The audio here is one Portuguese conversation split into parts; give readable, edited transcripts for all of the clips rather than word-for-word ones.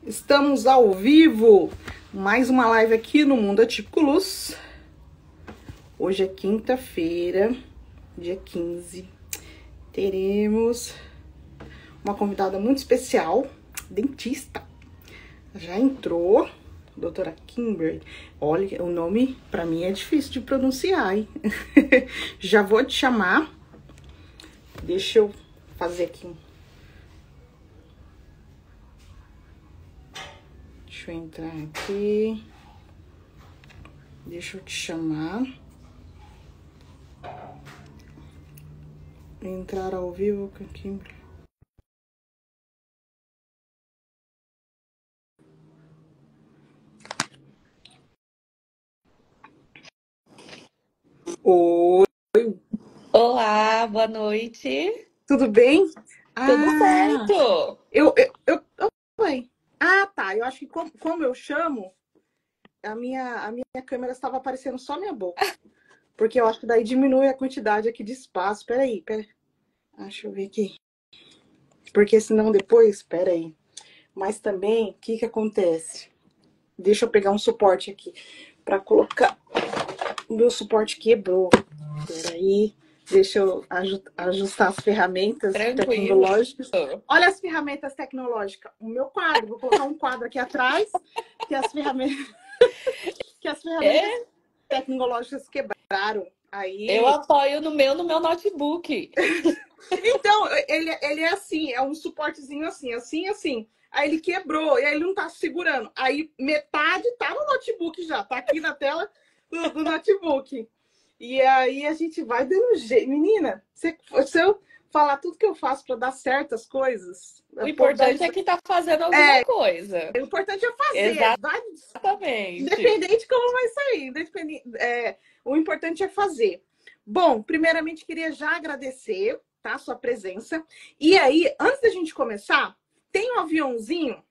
Estamos ao vivo, mais uma live aqui no Mundo Atípico Luz. Hoje é quinta-feira, dia 15. Teremos uma convidada muito especial, dentista. Já entrou, doutora Kimberly. Olha, o nome pra mim é difícil de pronunciar, hein? Já vou te chamar. Deixa eu fazer aqui. Deixa eu entrar aqui. Deixa eu te chamar. Entrar ao vivo com a Kimberly. Oi. Olá, boa noite. Tudo bem? Tudo certo? Oi. Ah, tá. Eu acho que como eu chamo, a minha câmera estava aparecendo só minha boca. Porque eu acho que daí diminui a quantidade aqui de espaço. Peraí. Deixa eu ver aqui. Porque senão depois, peraí. Mas também, o que acontece? Deixa eu pegar um suporte aqui para colocar. O meu suporte quebrou. Peraí. Deixa eu ajustar as ferramentas tecnológicas. Olha as ferramentas tecnológicas. O meu quadro. Vou colocar um quadro aqui atrás. Que as ferramentas tecnológicas quebraram. Aí... Eu apoio no meu notebook. Então, ele é assim. É um suportezinho assim. Aí ele quebrou. E aí ele não tá segurando. Aí metade tá no notebook já. Tá aqui na tela do notebook. E aí a gente vai dando jeito. Menina, se eu falar tudo que eu faço para dar certas coisas... O importante é que tá fazendo alguma coisa. O importante é fazer. Exatamente. Independente de como vai sair. O importante é fazer. Bom, primeiramente queria já agradecer, tá, a sua presença. E aí, antes da gente começar, tem um aviãozinho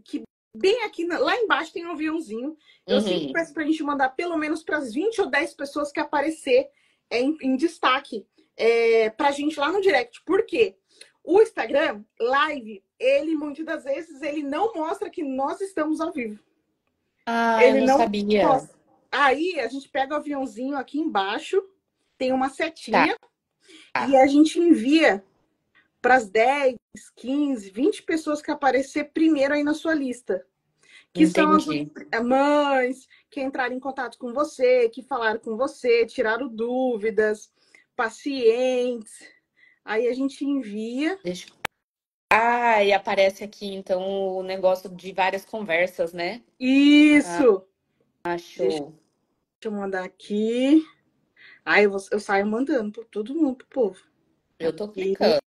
que bem aqui, lá embaixo tem um aviãozinho. Eu sempre peço pra gente mandar pelo menos para as 20 ou 10 pessoas que aparecer em destaque pra gente lá no direct. Por quê? O Instagram Live, ele muitas das vezes, ele não mostra que nós estamos ao vivo. Ele eu não sabia. Mostra. Aí a gente pega o aviãozinho aqui embaixo, tem uma setinha, e a gente envia para as 10, 15, 20 pessoas que aparecer primeiro aí na sua lista. Que Entendi. são as mães que entraram em contato com você, que falaram com você, tiraram dúvidas, pacientes. Aí a gente envia. E aparece aqui, então, o negócio de várias conversas, né? Isso! Show. Deixa eu mandar aqui. Aí eu saio mandando para todo mundo, pro povo. Eu tô clicando.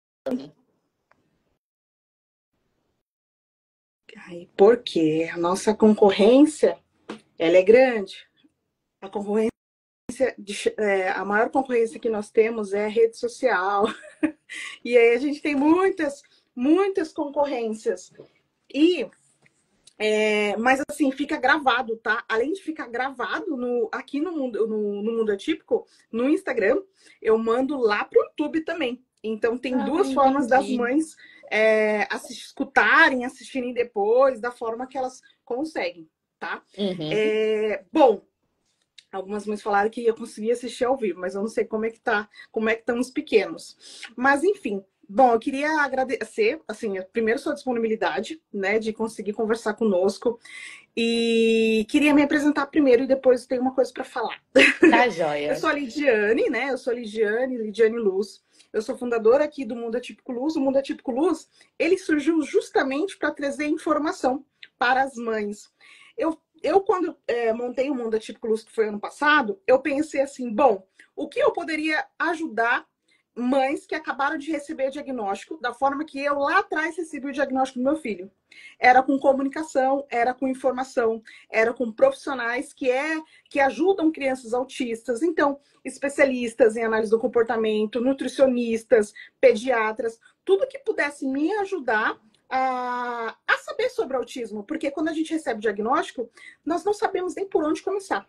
Porque a nossa concorrência, ela é grande. A concorrência, a maior concorrência que nós temos é a rede social. E aí a gente tem muitas concorrências. Mas assim, fica gravado, tá? Além de ficar gravado aqui no Mundo Atípico, no Instagram, eu mando lá pro YouTube também. Então tem duas formas das mães escutarem, assistirem depois, da forma que elas conseguem, tá? Bom, algumas mães falaram que ia conseguir assistir ao vivo, mas eu não sei como é que estão os pequenos. Mas enfim, bom, eu queria agradecer, assim, primeiro sua disponibilidade, né, de conseguir conversar conosco. E queria me apresentar primeiro e depois tenho uma coisa para falar. Tá joia. Eu sou a Lidiane, né? Eu sou Lidiane Luz. Eu sou fundadora aqui do Mundo Atípico Luz. O Mundo Atípico Luz, ele surgiu justamente para trazer informação para as mães. Eu quando montei o Mundo Atípico Luz, que foi ano passado, eu pensei assim, bom, o que eu poderia ajudar mães que acabaram de receber diagnóstico da forma que eu lá atrás recebi o diagnóstico do meu filho. Era com comunicação, era com informação, era com profissionais que ajudam crianças autistas. Então, especialistas em análise do comportamento, nutricionistas, pediatras, tudo que pudesse me ajudar a saber sobre autismo. Porque quando a gente recebe o diagnóstico, nós não sabemos nem por onde começar.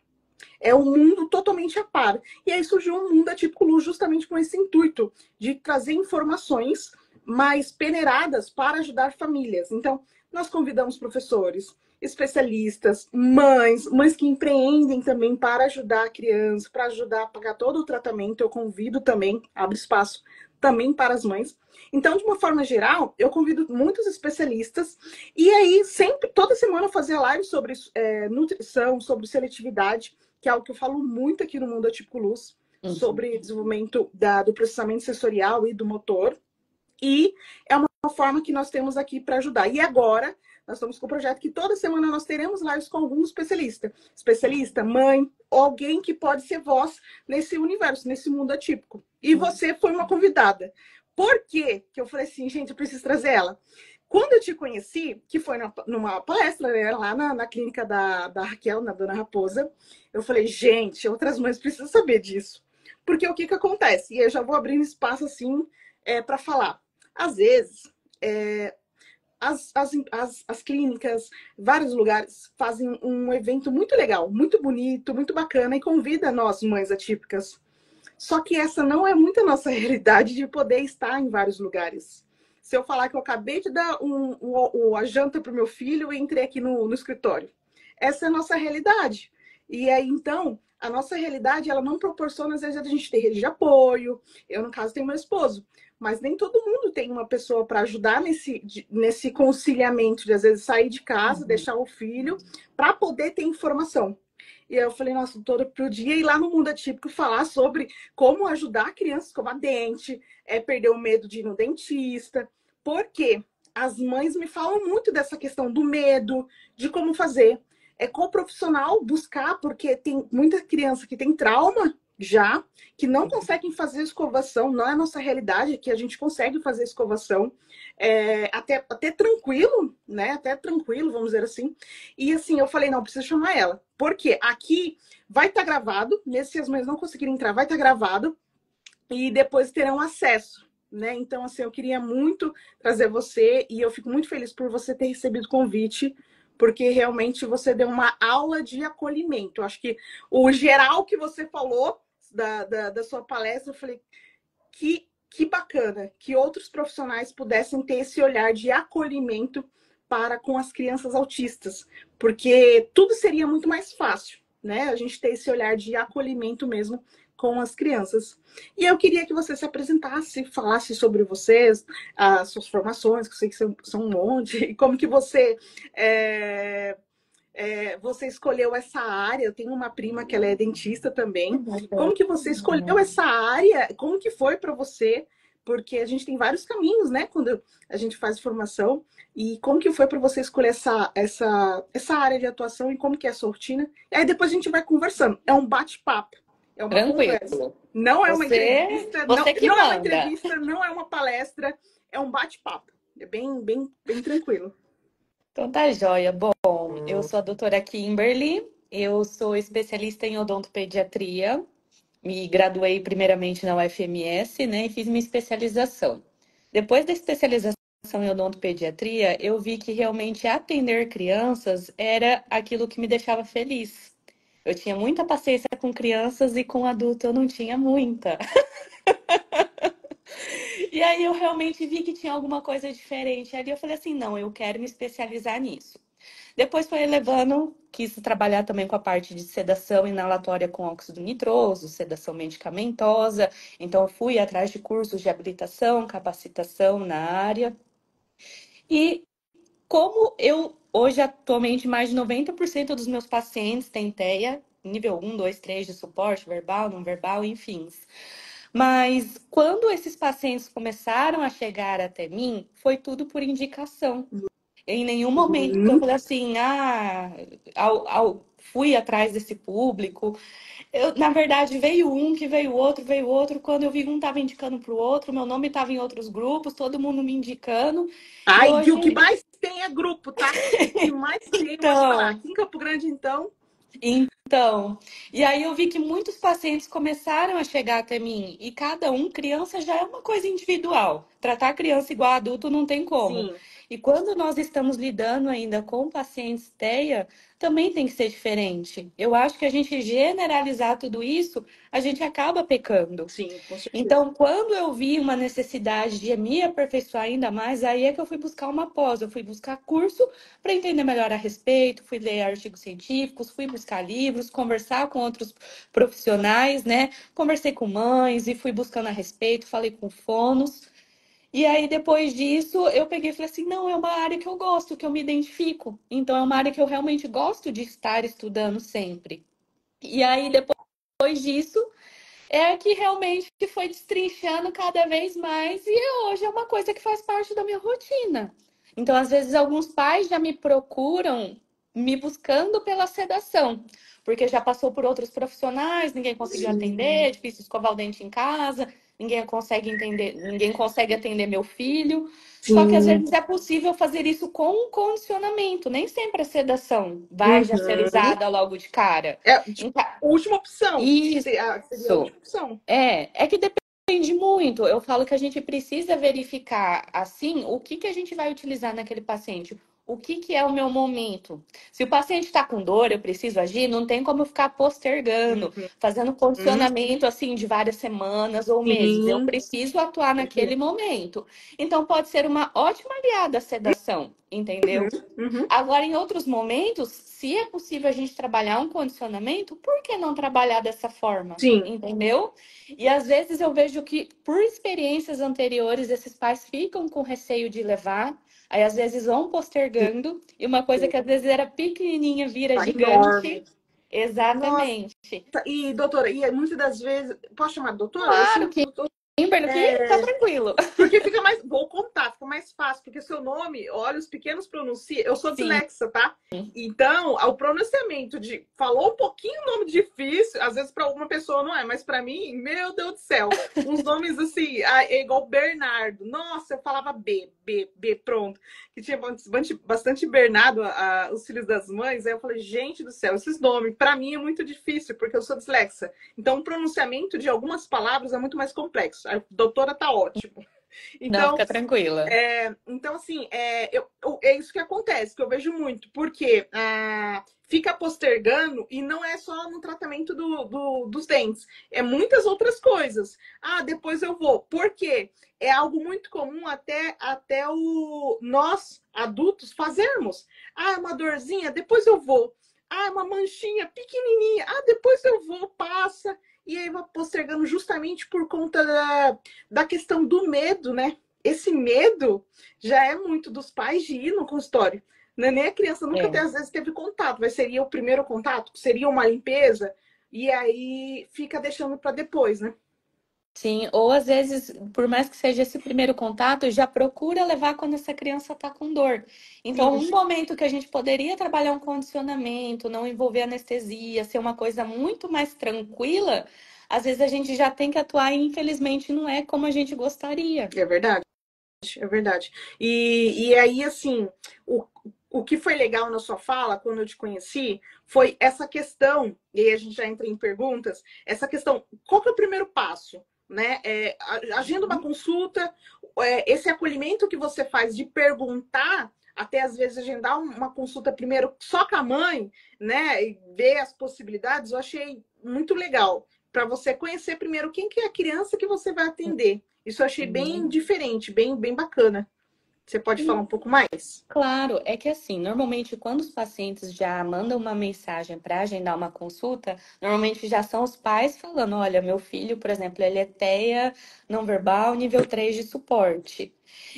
É um mundo totalmente a par. E aí surgiu um Mundo Atípico Luz justamente com esse intuito de trazer informações mais peneiradas para ajudar famílias. Então, nós convidamos professores, especialistas, mães que empreendem também para ajudar a criança, para ajudar a pagar todo o tratamento. Eu convido também, abro espaço também para as mães. Então, de uma forma geral, eu convido muitos especialistas e aí sempre, toda semana eu fazia live sobre nutrição, sobre seletividade, que é algo que eu falo muito aqui no Mundo Atípico Luz, sobre desenvolvimento do processamento sensorial e do motor. E é uma forma que nós temos aqui para ajudar. E agora, nós estamos com um projeto que toda semana nós teremos lives com algum especialista. Especialista, mãe, alguém que pode ser voz nesse universo, nesse mundo atípico. E você foi uma convidada. Por quê que eu falei assim, gente, eu preciso trazer ela? Quando eu te conheci, que foi numa palestra, né, lá na clínica da Raquel, na Dona Raposa, eu falei, gente, outras mães precisam saber disso. Porque o que acontece? E eu já vou abrindo espaço assim para falar. Às vezes, as clínicas, vários lugares fazem um evento muito legal, muito bonito, muito bacana e convida nós, mães atípicas. Só que essa não é muito a nossa realidade de poder estar em vários lugares. Se eu falar que eu acabei de dar a janta para o meu filho e entrei aqui no escritório. Essa é a nossa realidade. E aí, então, a nossa realidade, ela não proporciona, às vezes, a gente ter rede de apoio. Eu, no caso, tenho meu esposo. Mas nem todo mundo tem uma pessoa para ajudar nesse conciliamento de, às vezes, sair de casa, deixar o filho, para poder ter informação. E aí eu falei, nossa, doutora, podia ir lá no Mundo Atípico falar sobre como ajudar crianças a escovar dente, perder o medo de ir no dentista. Porque as mães me falam muito dessa questão do medo, de como fazer. Com o profissional buscar, porque tem muita criança que tem trauma já, que não conseguem fazer escovação, não é a nossa realidade, que a gente consegue fazer escovação até tranquilo, né? Até tranquilo, vamos dizer assim. E assim, eu falei, não, preciso chamar ela. Porque aqui vai estar gravado, mesmo se as mães não conseguirem entrar, vai estar gravado, e depois terão acesso. Né? Então, assim, eu queria muito trazer você, e eu fico muito feliz por você ter recebido o convite, porque realmente você deu uma aula de acolhimento. Eu acho que o geral que você falou da sua palestra, eu falei, que bacana que outros profissionais pudessem ter esse olhar de acolhimento para com as crianças autistas, porque tudo seria muito mais fácil, né? A gente ter esse olhar de acolhimento mesmo com as crianças. E eu queria que você se apresentasse, falasse sobre vocês, as suas formações, que eu sei que são um monte, e como que você escolheu essa área. Eu tenho uma prima que ela é dentista também. Como que você escolheu essa área? Como que foi para você? Porque a gente tem vários caminhos, né? Quando a gente faz formação. E como que foi para você escolher essa área de atuação e como que é a sua rotina? E aí depois a gente vai conversando. É um bate-papo. É uma conversa. Tranquilo. Não é uma Você, entrevista, você que não é uma manda. entrevista, não é uma palestra, é um bate-papo. É bem, bem, bem tranquilo. Então tá joia. Bom, eu sou a doutora Kimberly, eu sou especialista em odontopediatria, me graduei primeiramente na UFMS, né, e fiz minha especialização. Depois da especialização em odontopediatria, eu vi que realmente atender crianças era aquilo que me deixava feliz. Eu tinha muita paciência com crianças e com adulto eu não tinha muita. E aí eu realmente vi que tinha alguma coisa diferente. Ali eu falei assim, não, eu quero me especializar nisso. Depois foi levando, quis trabalhar também com a parte de sedação inalatória com óxido nitroso, sedação medicamentosa. Então, eu fui atrás de cursos de habilitação, capacitação na área. E como eu, hoje, atualmente, mais de 90% dos meus pacientes têm TEA, nível 1, 2, 3 de suporte, verbal, não verbal, enfim. Mas quando esses pacientes começaram a chegar até mim, foi tudo por indicação. Em nenhum momento eu falei assim, fui atrás desse público. Na verdade, veio um, que veio outro, veio outro. Quando eu vi um estava indicando para o outro, meu nome estava em outros grupos, todo mundo me indicando. E Ai, e o que hoje, mais tem é grupo, tá? O que mais tem, eu vou te falar. então, Aqui em Campo Grande, então, então, e aí eu vi que muitos pacientes começaram a chegar até mim, e cada um, criança já é uma coisa individual. Tratar criança igual adulto não tem como. sim. E quando nós estamos lidando ainda com pacientes TEA, também tem que ser diferente. Eu acho que a gente generalizar tudo isso, a gente acaba pecando. Sim, com certeza. Então, quando eu vi uma necessidade de me aperfeiçoar ainda mais, aí é que eu fui buscar uma pós, eu fui buscar curso para entender melhor a respeito, fui ler artigos científicos, fui buscar livros, conversar com outros profissionais, né? Conversei com mães e fui buscando a respeito, falei com fonos. E aí, depois disso, eu peguei e falei assim: não, é uma área que eu gosto, que eu me identifico. Então, é uma área que eu realmente gosto de estar estudando sempre. E aí, depois disso, é que realmente foi destrinchando cada vez mais e hoje é uma coisa que faz parte da minha rotina. Então, às vezes, alguns pais já me procuram me buscando pela sedação, porque já passou por outros profissionais, ninguém conseguiu atender, é difícil escovar o dente em casa, ninguém consegue entender, ninguém consegue atender meu filho. Só que às Sim. vezes é possível fazer isso com um condicionamento, nem sempre a sedação vai já ser Uhum. usada logo de cara. É, tipo, Então, última opção. Seria a isso. última opção. É que depende muito. Eu falo que a gente precisa verificar, assim, o que que a gente vai utilizar naquele paciente. O que que é o meu momento? Se o paciente está com dor, eu preciso agir, não tem como eu ficar postergando, Uhum. fazendo condicionamento, assim, de várias semanas ou meses. Eu Sim. preciso atuar naquele momento. Então, pode ser uma ótima aliada a sedação, Uhum. entendeu? Uhum. Agora, em outros momentos, se é possível a gente trabalhar um condicionamento, por que não trabalhar dessa forma? Sim. Entendeu? E às vezes eu vejo que, por experiências anteriores, esses pais ficam com receio de levar, aí às vezes vão postergando, e uma coisa Sim. que às vezes era pequenininha vira Tá enorme. gigante. Nossa, Exatamente. e doutora, e muitas das vezes. Posso chamar de doutora? Eu Claro chamo de que doutora. Kimberly aqui tá tranquilo. Porque fica mais. Vou contar, fica mais fácil. Porque seu nome, olha, os pequenos pronunciam. Eu sou Sim, dislexa, tá? Então, o pronunciamento de. Falou um pouquinho o nome difícil, às vezes para alguma pessoa não é, mas para mim, meu Deus do céu. Uns nomes assim, é igual Bernardo. Nossa, eu falava B, pronto. Que tinha bastante Bernardo, os filhos das mães. Aí eu falei, gente do céu, esses nomes, para mim é muito difícil, porque eu sou dislexa. Então, o pronunciamento de algumas palavras é muito mais complexo. A doutora tá ótimo. não, Então, fica tranquila. assim, é isso que acontece, que eu vejo muito, porque fica postergando e não é só no tratamento dos dentes, é muitas outras coisas. Ah, depois eu vou. Por quê? É algo muito comum até nós, adultos, fazermos. Ah, uma dorzinha, depois eu vou. Ah, uma manchinha pequenininha. Ah, depois eu vou, passa. E aí vai postergando justamente por conta da questão do medo, né? Esse medo já é muito dos pais de ir no consultório. Né? Nem a criança nunca É. às vezes teve contato, mas seria o primeiro contato, seria uma limpeza, e aí fica deixando para depois, né? Sim, ou às vezes, por mais que seja esse primeiro contato, já procura levar quando essa criança está com dor. Então, um Isso, momento que a gente poderia trabalhar um condicionamento, não envolver anestesia, ser uma coisa muito mais tranquila, às vezes a gente já tem que atuar e infelizmente não é como a gente gostaria. é verdade, é verdade. E aí, assim, o que foi legal na sua fala, quando eu te conheci, foi essa questão, e aí a gente já entra em perguntas, essa questão, qual que é o primeiro passo? Né? Agenda uma consulta, esse acolhimento que você faz de perguntar, até às vezes agendar uma consulta primeiro só com a mãe, né? E ver as possibilidades, eu achei muito legal. Para você conhecer primeiro quem que é a criança que você vai atender. Isso eu achei bem diferente, bem bacana. Você pode falar um Sim. pouco mais? Claro, é que assim, normalmente quando os pacientes já mandam uma mensagem para agendar uma consulta, normalmente já são os pais falando, olha, meu filho, por exemplo, ele é TEA não verbal, nível 3 de suporte.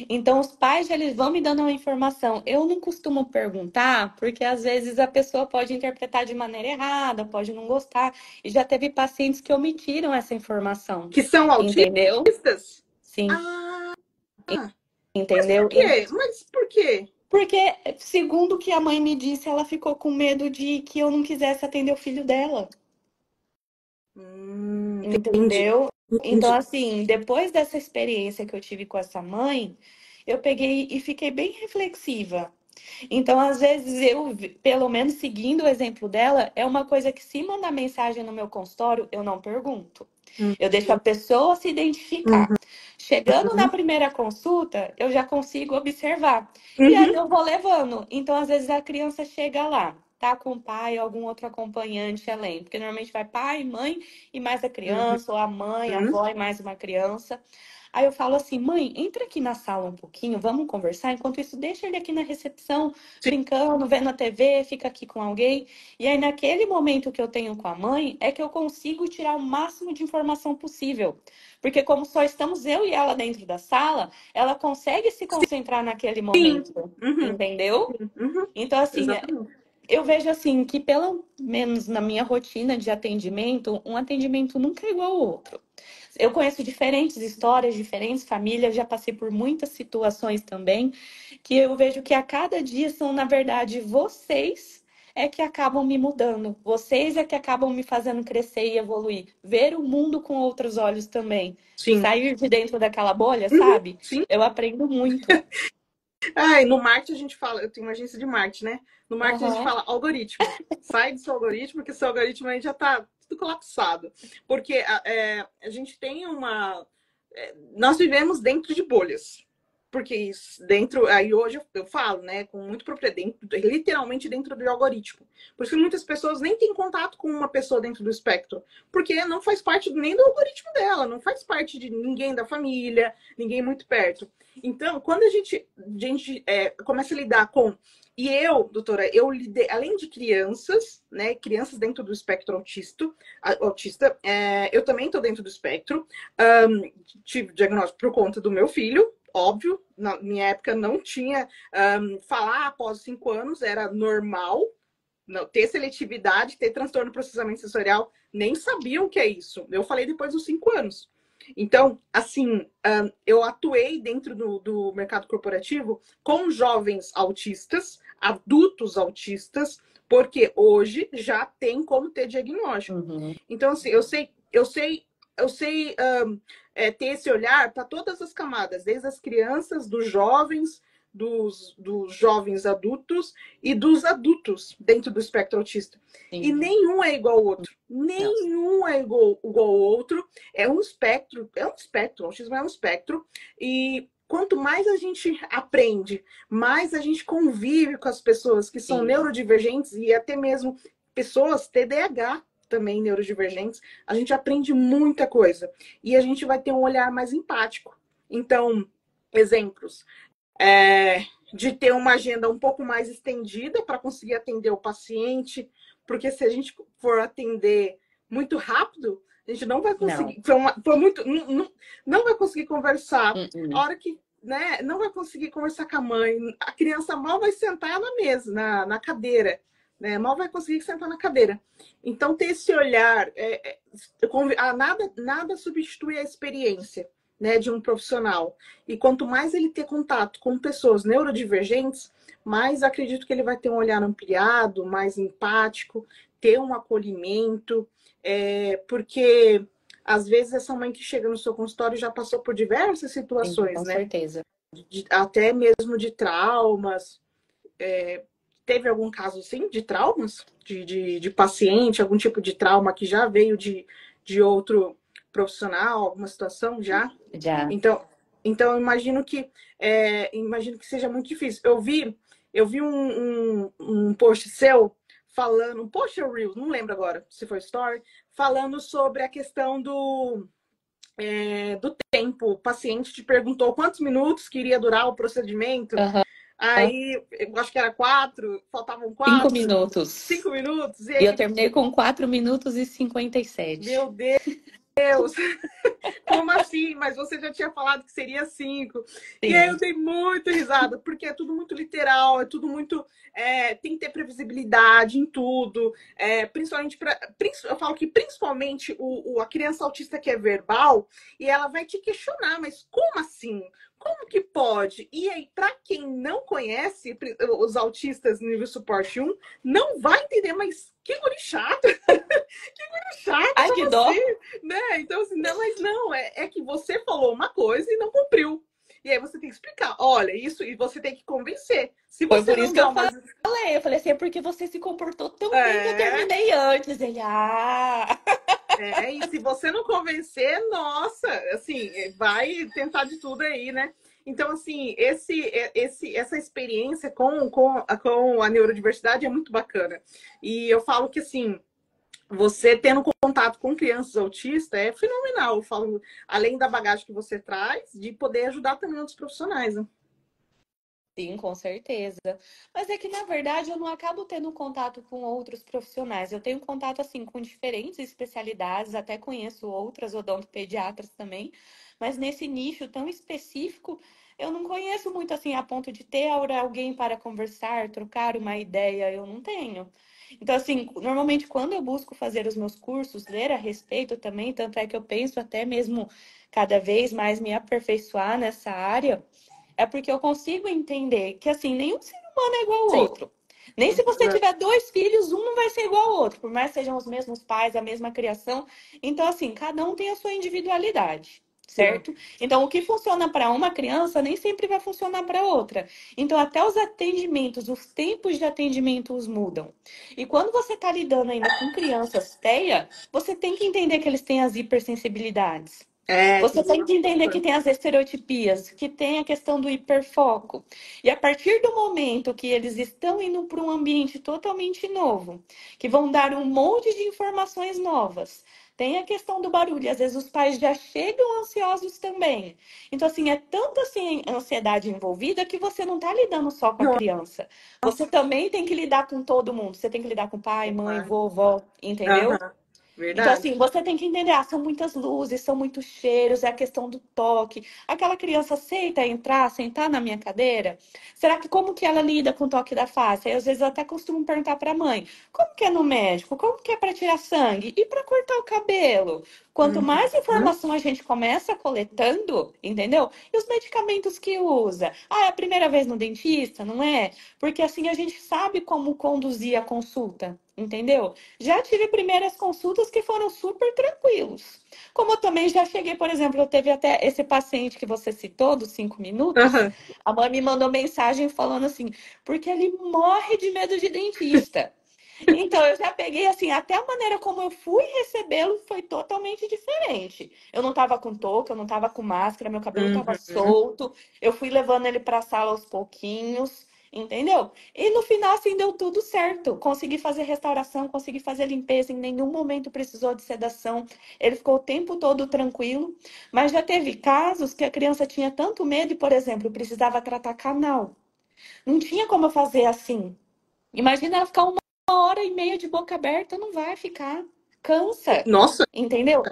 Então, os pais já eles vão me dando uma informação. Eu não costumo perguntar, porque às vezes a pessoa pode interpretar de maneira errada, pode não gostar. E já teve pacientes que omitiram essa informação, Que são entendeu? autistas? Sim, Ah, mas por entendeu? quê? Mas por quê? Porque, segundo o que a mãe me disse, ela ficou com medo de que eu não quisesse atender o filho dela, Entendi, entendeu? Então, entendi. assim, depois dessa experiência que eu tive com essa mãe, eu peguei e fiquei bem reflexiva. Então, às vezes, eu, pelo menos seguindo o exemplo dela, é uma coisa que se mandar mensagem no meu consultório, eu não pergunto. Hum, Eu deixo a pessoa se uhum, identificar. Chegando na Uhum. primeira consulta, eu já consigo observar. E aí Uhum. eu vou levando. Então, às vezes, a criança chega lá, tá com o pai ou algum outro acompanhante além. Porque normalmente vai pai, mãe e mais a Uhum. criança, ou a mãe, a Uhum. avó e mais uma criança. Aí eu falo assim, mãe, entra aqui na sala um pouquinho, vamos conversar. Enquanto isso, deixa ele aqui na recepção, Sim, brincando, vendo a TV, fica aqui com alguém. E aí, naquele momento que eu tenho com a mãe, é que eu consigo tirar o máximo de informação possível. Porque como só estamos eu e ela dentro da sala, ela consegue se concentrar naquele sim. momento, Uhum. entendeu? Uhum. Então, assim, Exatamente. eu vejo assim que pelo menos na minha rotina de atendimento, um atendimento nunca é igual ao outro. Eu conheço diferentes histórias, diferentes famílias, já passei por muitas situações também, que eu vejo que a cada dia são, na verdade, vocês é que acabam me mudando. Vocês é que acabam me fazendo crescer e evoluir. Ver o mundo com outros olhos também. Sim. Sair de dentro daquela bolha, Uhum. sabe? Sim. Eu aprendo muito. Ah, e no marketing a gente fala, eu tenho uma agência de marketing, né? No marketing a gente Aham. fala algoritmo. Sai do seu algoritmo, que seu algoritmo aí já tá tudo colapsado. Porque a gente tem uma. Nós vivemos dentro de bolhas. Porque isso, dentro. Aí hoje eu falo, né? Com muito propriedade, literalmente dentro do algoritmo. Por isso que muitas pessoas nem têm contato com uma pessoa dentro do espectro. Porque não faz parte nem do algoritmo dela, não faz parte de ninguém da família, ninguém muito perto. Então, quando a gente começa a lidar com. E eu, doutora, eu lidei, além de crianças, né? Crianças dentro do espectro autista, eu também estou dentro do espectro. Tive diagnóstico por conta do meu filho, óbvio. Na minha época não tinha. Falar após 5 anos era normal. Não, ter seletividade, ter transtorno de processamento sensorial, nem sabiam o que é isso. Eu falei depois dos 5 anos. Então, assim, eu atuei dentro do mercado corporativo com jovens autistas, adultos autistas, porque hoje já tem como ter diagnóstico. Uhum. Então, assim, eu sei ter esse olhar para todas as camadas, desde as crianças, dos jovens, dos jovens adultos e dos adultos dentro do espectro autista. E Sim. nenhum é igual ao outro. Não. Nenhum é igual ao outro. O autismo é um espectro. E quanto mais a gente aprende, mais a gente convive com as pessoas que são Sim. neurodivergentes e até mesmo pessoas TDAH também neurodivergentes, a gente aprende muita coisa. E a gente vai ter um olhar mais empático. Então, exemplos de ter uma agenda um pouco mais estendida para conseguir atender o paciente, porque se a gente for atender muito rápido, a gente não vai Não. conseguir, não vai conseguir conversar. A Uh-uh. hora que, né, não vai conseguir conversar com a mãe, a criança mal vai sentar na mesa, na cadeira, né, mal vai conseguir sentar na cadeira. Então, ter esse olhar, nada substitui a experiência, né, de um profissional. E quanto mais ele ter contato com pessoas neurodivergentes, mais acredito que ele vai ter um olhar ampliado, mais empático, ter um acolhimento, porque às vezes essa mãe que chega no seu consultório já passou por diversas Sim, situações, com né? certeza. Até mesmo de traumas. Teve algum caso, assim, de traumas? De paciente, algum tipo de trauma que já veio de outro profissional, alguma situação já? Já. Então, então imagino que seja muito difícil. Eu vi um post seu falando, um post ou Reels, não lembro agora se foi Story, falando sobre a questão do tempo. O paciente te perguntou quantos minutos que iria durar o procedimento. Aham. Aí, eu acho que era 4, faltavam Cinco 4, minutos. 5 minutos. E E eu aí, terminei com 4 minutos e 57. meu Deus, como assim? Mas você já tinha falado que seria 5. E aí eu Sim. dei muita risada, porque é tudo muito literal, é tudo muito. Tem que ter previsibilidade em tudo. Principalmente eu falo que principalmente a criança autista que é verbal, e ela vai te questionar, mas como assim? Como que pode? E aí, para quem não conhece os autistas nível suporte 1, não vai entender, mas que guri chato, chato, Ai, que como dó. assim? Né? Então, assim, não, mas não, é que você falou uma coisa e não cumpriu. E aí você tem que explicar, olha, isso, e você tem que convencer. Se Foi você por isso não que dá eu uma. falei. Eu falei assim, é porque você se comportou tão bem que eu É, terminei antes. Ele, ah. E se você não convencer, nossa, assim, vai tentar de tudo aí, né? Então, assim, essa experiência com a neurodiversidade é muito bacana. E eu falo que, assim, você tendo contato com crianças autistas é fenomenal. Eu falo, além da bagagem que você traz, de poder ajudar também outros profissionais, né? Sim, com certeza. Mas é que, na verdade, eu não acabo tendo contato com outros profissionais. Eu tenho contato, assim, com diferentes especialidades, até conheço outras odontopediatras também, mas nesse nicho tão específico, eu não conheço muito, assim, a ponto de ter alguém para conversar, trocar uma ideia, eu não tenho. Então, assim, normalmente quando eu busco fazer os meus cursos, ler a respeito também, tanto é que eu penso até mesmo cada vez mais me aperfeiçoar nessa área, é porque eu consigo entender que, assim, nenhum ser humano é igual ao Sim. outro. Nem se você tiver dois filhos, um não vai ser igual ao outro, por mais que sejam os mesmos pais, a mesma criação. Então, assim, cada um tem a sua individualidade, Sim. certo? Então, o que funciona para uma criança nem sempre vai funcionar para outra. Então, até os atendimentos, os tempos de atendimento os mudam. E quando você está lidando ainda com crianças TEA, você tem que entender que eles têm as hipersensibilidades. Que Você tem que entender que tem as estereotipias, que tem a questão do hiperfoco. E a partir do momento que eles estão indo para um ambiente totalmente novo, que vão dar um monte de informações novas, tem a questão do barulho. Às vezes os pais já chegam ansiosos também. Então, assim, é tanta assim, ansiedade envolvida que você não está lidando só com a criança. Você também tem que lidar com todo mundo. Você tem que lidar com pai, mãe, vovó, entendeu? Aham, Então, verdade. assim, você tem que entender, são muitas luzes, são muitos cheiros, é a questão do toque. Aquela criança aceita entrar, sentar na minha cadeira? Será que como que ela lida com o toque da face? Aí, às vezes, eu até costumo perguntar para a mãe, como que é no médico? Como que é para tirar sangue? E para cortar o cabelo? Quanto mais Uhum. informação a gente começa coletando, entendeu? E os medicamentos que usa? É a primeira vez no dentista, não é? Porque assim a gente sabe como conduzir a consulta, entendeu? Já tive primeiras consultas que foram super tranquilos. Como eu também já cheguei, por exemplo, eu teve até esse paciente que você citou, dos 5 minutos, Aham. a mãe me mandou mensagem falando assim, porque ele morre de medo de dentista. Então, eu já peguei assim, até a maneira como eu fui recebê-lo foi totalmente diferente. Eu não tava com touca, eu não tava com máscara, meu cabelo tava Uhum. solto, eu fui levando ele pra sala aos pouquinhos, entendeu? E no final, assim, deu tudo certo. Consegui fazer restauração, consegui fazer limpeza, em nenhum momento precisou de sedação. Ele ficou o tempo todo tranquilo, mas já teve casos que a criança tinha tanto medo e, por exemplo, precisava tratar canal. Não tinha como eu fazer assim. Imagina ela ficar 1 hora e meia de boca aberta, não vai ficar. Cansa, Nossa. entendeu?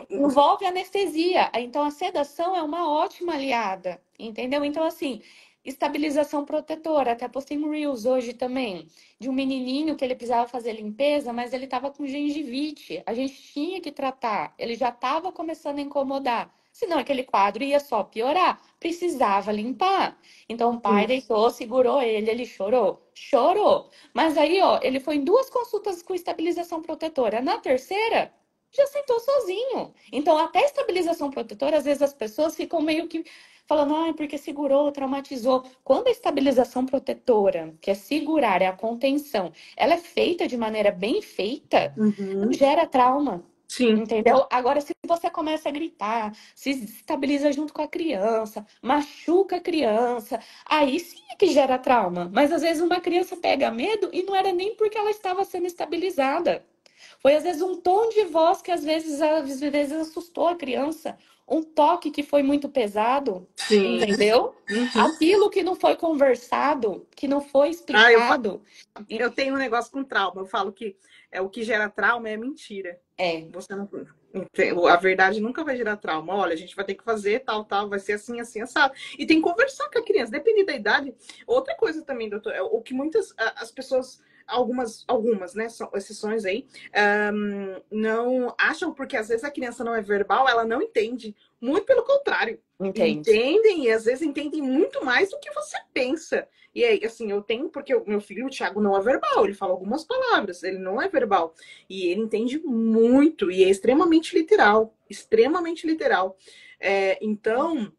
Envolve anestesia. Então, a sedação é uma ótima aliada, entendeu? Então, assim, estabilização protetora. Até postei um Reels hoje também, de um menininho que ele precisava fazer limpeza, mas ele estava com gengivite. A gente tinha que tratar. Ele já estava começando a incomodar. Senão, aquele quadro ia só piorar. Precisava limpar. Então, o pai Sim. deitou, segurou ele, ele chorou. Chorou. Mas aí, ó, ele foi em 2 consultas com estabilização protetora. Na terceira, já sentou sozinho. Então, até estabilização protetora, às vezes as pessoas ficam meio que falando, porque segurou, traumatizou. Quando a estabilização protetora, que é segurar, é a contenção, ela é feita de maneira bem feita, não Uhum. gera trauma. Sim. Entendeu? Agora, se você começa a gritar, se estabiliza junto com a criança, machuca a criança, aí sim é que gera trauma. Mas às vezes uma criança pega medo e não era nem porque ela estava sendo estabilizada. Foi às vezes um tom de voz que às vezes assustou a criança, um toque que foi muito pesado, Sim. entendeu? Uhum. Aquilo que não foi conversado, que não foi Ah, eu falo, explicado. eu tenho um negócio com trauma. Eu falo que o que gera trauma é mentira. É, Você não. A verdade nunca vai gerar trauma. Olha, a gente vai ter que fazer tal, tal, vai ser assim, assim, assado. E tem que conversar com a criança, depende da idade. Outra coisa também, doutor, é o que muitas as pessoas, algumas, né, são exceções aí, não acham, porque às vezes a criança não é verbal, ela não entende. Muito pelo contrário. entende. Entendem e às vezes entendem muito mais do que você pensa. E aí, assim, eu tenho, porque o meu filho, o Thiago, não é verbal, ele fala algumas palavras, ele não é verbal. E ele entende muito, e é extremamente literal, extremamente literal. Então,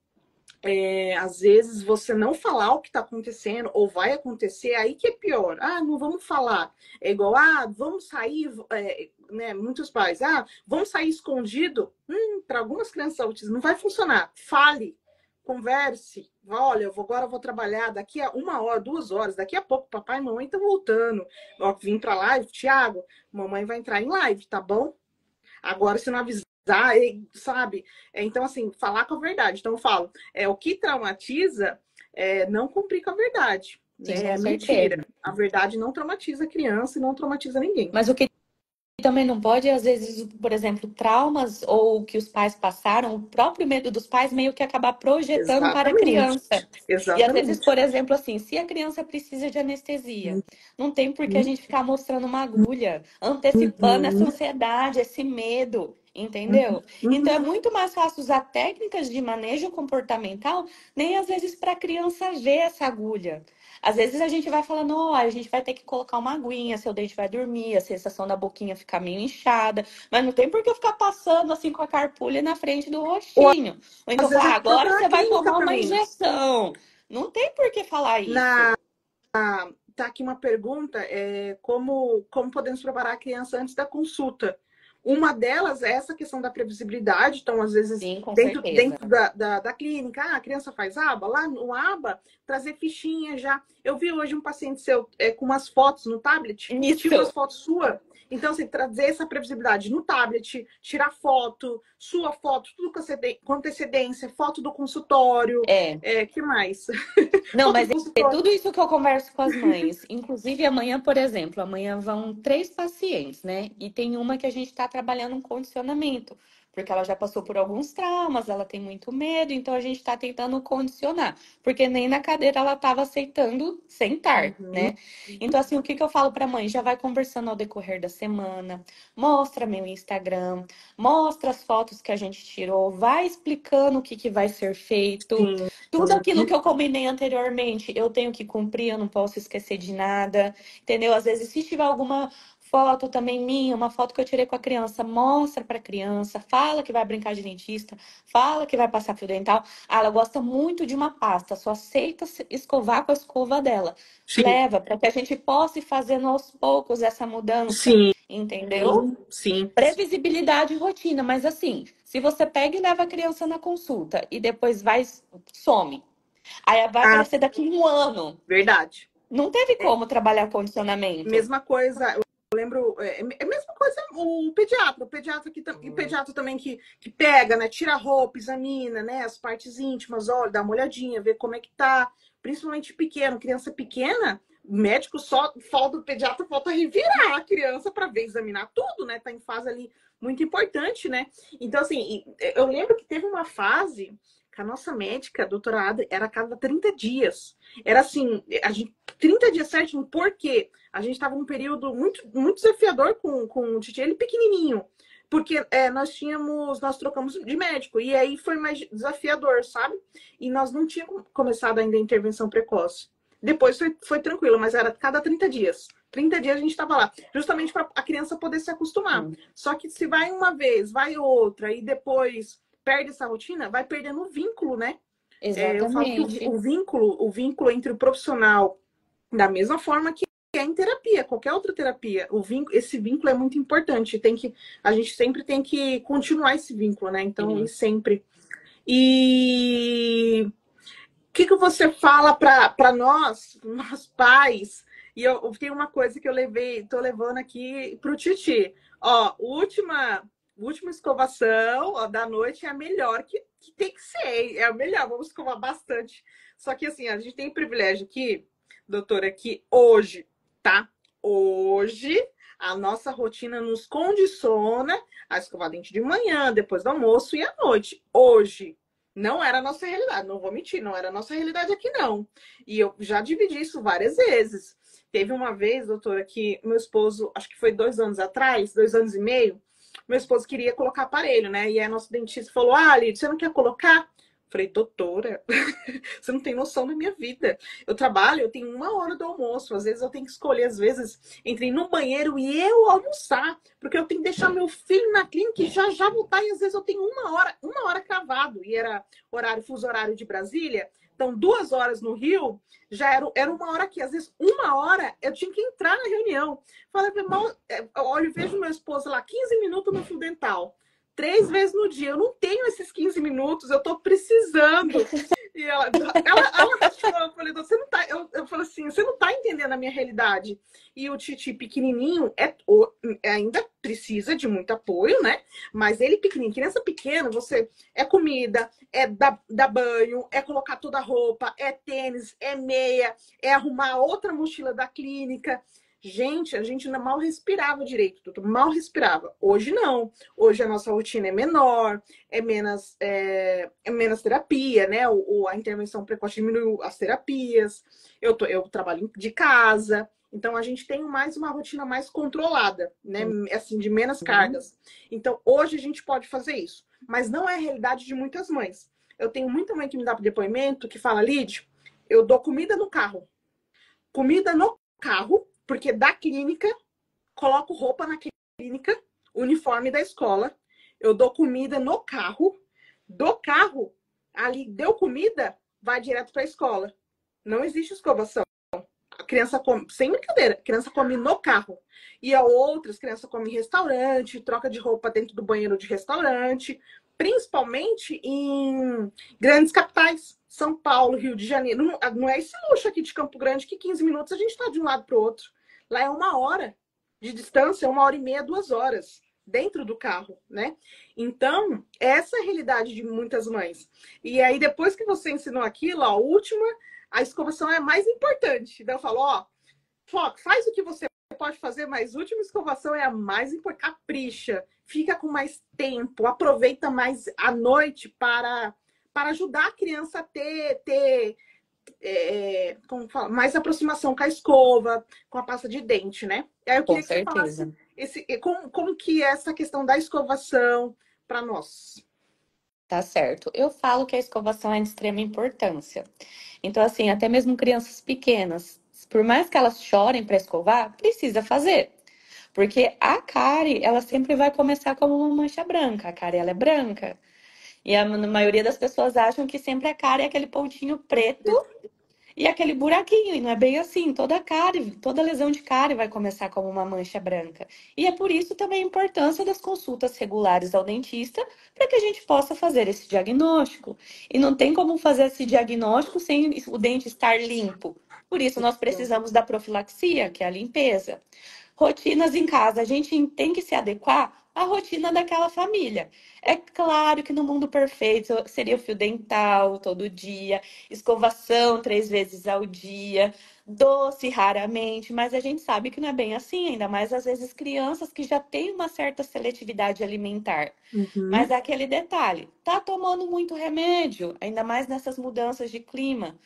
às vezes você não falar o que está acontecendo ou vai acontecer, aí que é pior. Ah, não vamos falar. É igual, vamos sair. né, muitos pais, vamos sair escondido? Para algumas crianças autistas não vai funcionar. Fale, converse. Olha, agora eu vou trabalhar daqui a 1 hora, 2 horas, daqui a pouco papai e mamãe estão voltando. Ó, vim para live, Thiago, mamãe vai entrar em live, tá bom? Agora, se não avisar, sabe? Então, assim, falar com a verdade. Então, eu falo, o que traumatiza é não cumprir com a verdade. Sim, Né? com É certeza. mentira. A verdade não traumatiza a criança e não traumatiza ninguém. Mas o que também não pode, às vezes, por exemplo, traumas ou que os pais passaram, o próprio medo dos pais meio que acabar projetando para a Exatamente. criança. E às vezes, Exatamente. por exemplo, assim, se a criança precisa de anestesia, não tem por que a Uhum, gente ficar mostrando uma agulha, antecipando essa uhum, ansiedade, esse medo, entendeu? uhum, Então uhum. é muito mais fácil usar técnicas de manejo comportamental, nem às vezes para a criança ver essa agulha. Às vezes a gente vai falando, olha, a gente vai ter que colocar uma aguinha, seu dente vai dormir, a sensação da boquinha ficar meio inchada, mas não tem por que ficar passando assim com a carpulha na frente do Ou rostinho. Ou então às vezes falar, a própria agora na você vai clínica tomar uma também. injeção. Não tem por que falar Na, isso. tá aqui uma pergunta, como podemos preparar a criança antes da consulta? Uma delas é essa questão da previsibilidade. Então, às vezes, Sim, com dentro, certeza. dentro da clínica, a criança faz aba, lá no aba, trazer fichinha já. Eu vi hoje um paciente seu com umas fotos no tablet, tinha umas Isso. fotos sua. Então, assim, trazer essa previsibilidade no tablet, tirar foto, sua foto, tudo com antecedência, foto do consultório, É. que mais? Não, Foto do mas é consultório. tudo isso que eu converso com as mães. Inclusive, amanhã, por exemplo, amanhã vão 3 pacientes, né? E tem uma que a gente está trabalhando um condicionamento, porque ela já passou por alguns traumas, ela tem muito medo, então a gente está tentando condicionar, porque nem na cadeira ela estava aceitando sentar, Uhum. né? Então, assim, o que que eu falo para a mãe? Já vai conversando ao decorrer da semana, mostra meu Instagram, mostra as fotos que a gente tirou, vai explicando o que que vai ser feito. Sim. Tudo aquilo que eu combinei anteriormente, eu tenho que cumprir, eu não posso esquecer de nada, entendeu? Às vezes, se tiver alguma foto também minha, uma foto que eu tirei com a criança, mostra para a criança, fala que vai brincar de dentista, fala que vai passar fio dental. Ah, ela gosta muito de uma pasta, só aceita escovar com a escova dela. Sim. Leva para que a gente possa ir fazendo aos poucos essa mudança, Sim. entendeu? Sim. Previsibilidade e rotina, mas assim, se você pega e leva a criança na consulta e depois vai, some, aí vai Ah, aparecer daqui 1 ano. verdade. Não teve É, como trabalhar condicionamento. mesma coisa, eu lembro, é a mesma coisa o pediatra. O pediatra também que pega, né? Tira a roupa, examina, né? As partes íntimas, olha, dá uma olhadinha, vê como é que tá. Principalmente pequeno, criança pequena, o médico só falta, o pediatra falta revirar a criança para ver, examinar tudo, né? Tá em fase ali muito importante, né? Então, assim, eu lembro que teve uma fase que a nossa médica, a doutora Ada, era a cada 30 dias. Era assim, 30 dias certinho, por quê? A gente estava num período muito, muito desafiador com o Titi, ele pequenininho. Porque nós trocamos de médico, e aí foi mais desafiador, sabe? E nós não tínhamos começado ainda a intervenção precoce. Depois foi tranquilo, mas era cada 30 dias. 30 dias a gente estava lá, justamente para a criança poder se acostumar. Só que se vai uma vez, vai outra, e depois perde essa rotina, vai perdendo o vínculo, né? Eu falo que Exatamente. o vínculo entre o profissional, da mesma forma que é em terapia, qualquer outra terapia, esse vínculo é muito importante. A gente sempre tem que continuar esse vínculo, né? Então, e Sim. sempre. E o que você fala para nós pais? E eu tenho uma coisa que tô levando aqui pro Titi. Ó, última escovação, ó, da noite é a melhor que tem que ser. É a melhor, vamos escovar bastante. Só que assim, a gente tem o privilégio aqui, doutora, que hoje, tá? Hoje a nossa rotina nos condiciona a escovar dente de manhã, depois do almoço e à noite. Hoje. Não era a nossa realidade, não vou mentir, não era a nossa realidade aqui, não. E eu já dividi isso várias vezes. Teve uma vez, doutora, que meu esposo, acho que foi 2 anos atrás, 2 anos e meio, meu esposo queria colocar aparelho, né? E aí nosso dentista falou: Lídia, você não quer colocar? Falei, doutora, você não tem noção da minha vida. Eu trabalho, eu tenho 1 hora do almoço. Às vezes eu tenho que escolher, às vezes, entre ir no banheiro e eu almoçar. Porque eu tenho que deixar meu filho na clínica e já voltar. E às vezes eu tenho 1 hora cravado. E era fuso horário de Brasília. Então, 2 horas no Rio já era 1 hora aqui. Às vezes, 1 hora eu tinha que entrar na reunião. Falei, mal, olha, vejo meu esposo lá, 15 minutos no fio dental. 3 vezes no dia. Eu não tenho esses 15 minutos, eu tô precisando. E ela rachou, eu falei, você não tá. Eu falei assim, você não tá entendendo a minha realidade. E o Titi pequenininho ainda precisa de muito apoio, né? Mas ele pequenininho, criança pequena, você é comida, é dar banho, é colocar toda a roupa, é tênis, é meia, é arrumar outra mochila da clínica. Gente, a gente mal respirava direito, doutor, mal respirava. Hoje não. Hoje a nossa rotina é menor, é menos terapia, né? A intervenção precoce diminuiu as terapias. Eu trabalho de casa, então a gente tem mais uma rotina mais controlada, né? Assim, de menos cargas. Então hoje a gente pode fazer isso, mas não é a realidade de muitas mães. Eu tenho muita mãe que me dá depoimento que fala, Lid, eu dou comida no carro. Comida no carro, porque da clínica, coloco roupa na clínica, uniforme da escola, eu dou comida no carro, do carro, ali deu comida, vai direto para a escola. Não existe escovação. A criança come, sem brincadeira, a criança come no carro. E a outras, criança come em restaurante, troca de roupa dentro do banheiro de restaurante, principalmente em grandes capitais. São Paulo, Rio de Janeiro. Não é esse luxo aqui de Campo Grande que 15 minutos a gente está de um lado para o outro. Lá é 1 hora de distância, 1 hora e meia, 2 horas dentro do carro, né? Então, essa é a realidade de muitas mães. E aí, depois que você ensinou aquilo, a última, a escovação é mais importante. Então, eu falo, ó, foca, faz o que você pode fazer, mas a última escovação é a mais importante. Capricha, fica com mais tempo, aproveita mais a noite para ajudar a criança a ter como fala, mais aproximação com a escova, com a pasta de dente, né? E aí eu Com queria que você falasse certeza. como que é essa questão da escovação para nós. Tá certo. Eu falo que a escovação é de extrema importância. Então, assim, até mesmo crianças pequenas, por mais que elas chorem para escovar, precisa fazer. Porque a cárie, ela sempre vai começar como uma mancha branca. A cárie, ela é branca. E a maioria das pessoas acham que sempre a cárie é aquele pontinho preto e aquele buraquinho, e não é bem assim. Toda cárie, toda lesão de cárie vai começar como uma mancha branca. E é por isso também a importância das consultas regulares ao dentista, para que a gente possa fazer esse diagnóstico. E não tem como fazer esse diagnóstico sem o dente estar limpo. Por isso nós precisamos da profilaxia, que é a limpeza. Rotinas em casa, a gente tem que se adequar à rotina daquela família. É claro que no mundo perfeito seria o fio dental todo dia, escovação 3 vezes ao dia, doce raramente, mas a gente sabe que não é bem assim, ainda mais às vezes crianças que já têm uma certa seletividade alimentar. Mas Uhum, é aquele detalhe, tá tomando muito remédio, ainda mais nessas mudanças de clima.